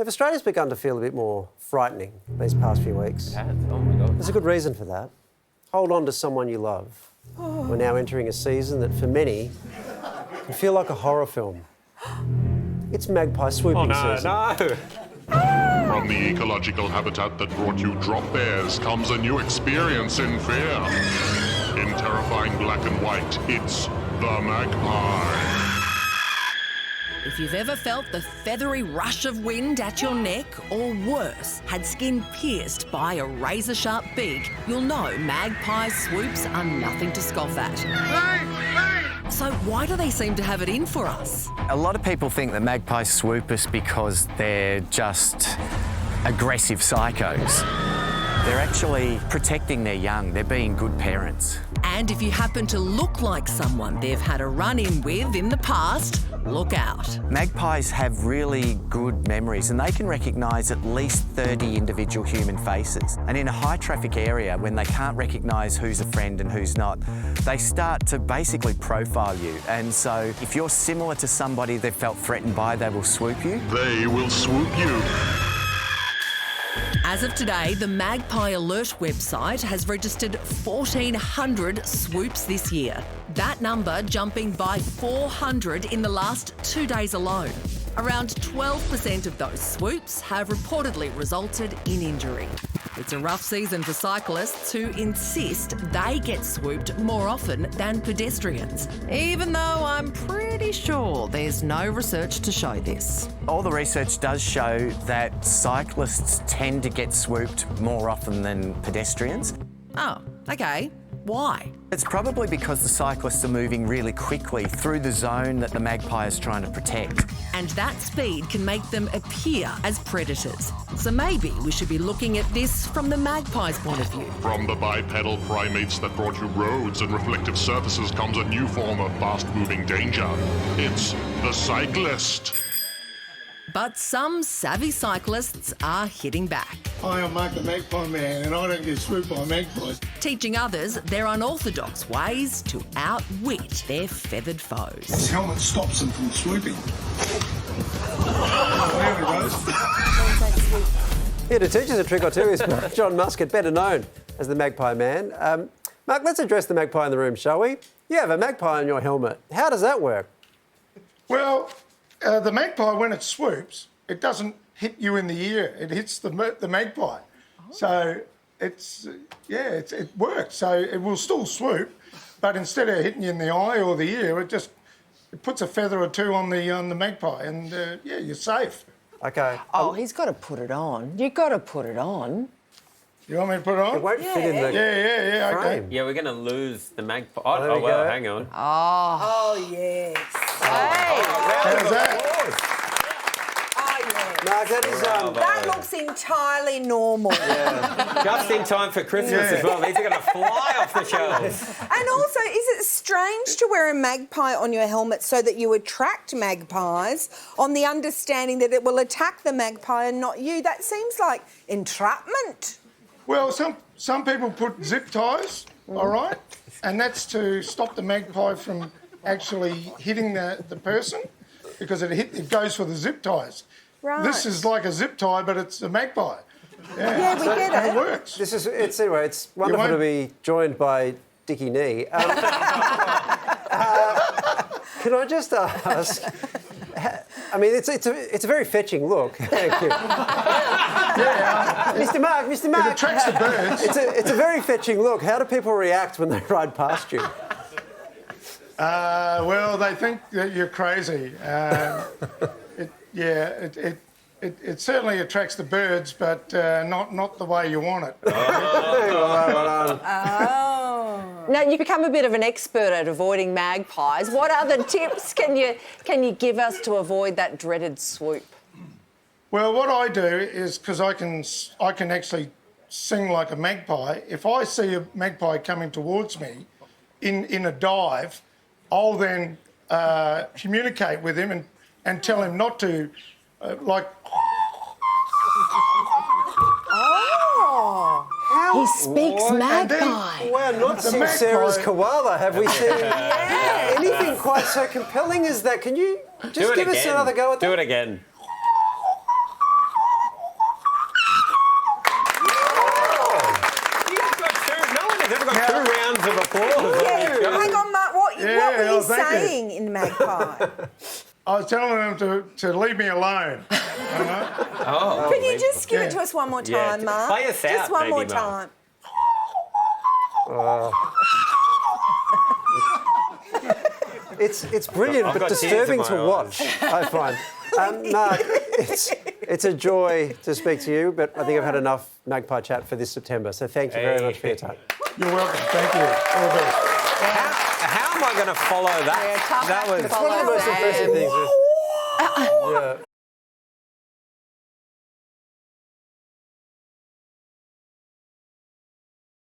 Have Australia's begun to feel a bit more frightening these past few weeks? It has. Oh my God. There's a good reason for that. Hold on to someone you love. We're now entering a season that, for many, can feel like a horror film. It's Magpie Swooping season. No! From the ecological habitat that brought you drop bears comes a new experience in fear. In terrifying black and white, it's the Magpie. If you've ever felt the feathery rush of wind at your neck, or worse, had skin pierced by a razor-sharp beak, you'll know Magpie swoops are nothing to scoff at. So why do they seem to have it in for us? A lot of people think that magpies swoop us because they're just aggressive psychos. They're actually protecting their young. They're being good parents. And if you happen to look like someone they've had a run-in with in the past, look out. Magpies have really good memories and they can recognise at least 30 individual human faces. And in a high traffic area, when they can't recognise who's a friend and who's not, they start to basically profile you. And so if you're similar to somebody they've felt threatened by, they will swoop you. They will swoop you. As of today, the Magpie Alert website has registered 1,400 swoops this year. That number jumping by 400 in the last 2 days alone. Around 12% of those swoops have reportedly resulted in injury. It's a rough season for cyclists who insist they get swooped more often than pedestrians, even though I'm pretty sure there's no research to show this. All the research does show that cyclists tend to get swooped more often than pedestrians. Oh, okay. Why? It's probably because the cyclists are moving really quickly through the zone that the magpie is trying to protect. And that speed can make them appear as predators. So maybe we should be looking at this from the magpie's point of view. From the bipedal primates that brought you roads and reflective surfaces comes a new form of fast-moving danger. It's the cyclist. But some savvy cyclists are hitting back, Hi, I'm Mark the Magpie Man, and I don't get swooped by magpies. teaching others their unorthodox ways to outwit their feathered foes. This helmet stops them from swooping. There we go. Here to teach us a trick or two is John Muscat, better known as the Magpie Man. Mark, let's address the magpie in the room, shall we? You have a magpie on your helmet. How does that work? Well, the magpie, when it swoops, it doesn't hit you in the ear. It hits the magpie. So it works. So it will still swoop, but instead of hitting you in the eye or the ear, it puts a feather or two on the magpie, and you're safe. Okay. Oh, he's got to put it on. You've got to put it on. You want me to put it on? It won't fit in the Yeah, okay. frame. Yeah, we're going to lose the magpie. there Oh, we well, go. hang on. Oh, yes. How's that? Mark, that is... That looks entirely normal. Just in time for Christmas as well. These are going to fly off the shelves. And also, is it strange to wear a magpie on your helmet so that you attract magpies on the understanding that it will attack the magpie and not you? That seems like entrapment. Well, some people put zip ties, all right, and that's to stop the magpie from actually hitting the person, because it goes for the zip ties. Right. This is like a zip tie, but it's a magpie. Yeah, we get And it. it works. It's wonderful to be joined by Dickie Knee. Can I just ask... I mean, it's a very fetching look. Thank you. Mr. Mark. It attracts the birds. It's a very fetching look. How do people react when they ride past you? Well, they think that you're crazy. It certainly attracts the birds, but not the way you want it. Now, you've become a bit of an expert at avoiding magpies. What other tips can you give us to avoid that dreaded swoop? Well, what I do is, because I can actually sing like a magpie, if I see a magpie coming towards me in a dive, I'll then communicate with him and tell him not to, Oh. He speaks magpie. Wow, not sing Sarah's koala, have we seen anything quite so compelling as that? Can you just give us another go at that? Do it again. you thank you. saying in Magpie? I was telling them to leave me alone. Oh, Can you just give it to us one more time, Yeah, Mark? play us out, Just one baby more Mark. time. It's brilliant, I've but got tears in disturbing my to eyes. watch, I find. Mark, it's a joy to speak to you, but I think I've had enough Magpie chat for this September, so thank you very much for your time. You're welcome. Thank you. All the best. How am I going to follow that? Yeah, tough that act to was follow, One of the most Sam. impressive things. Yeah.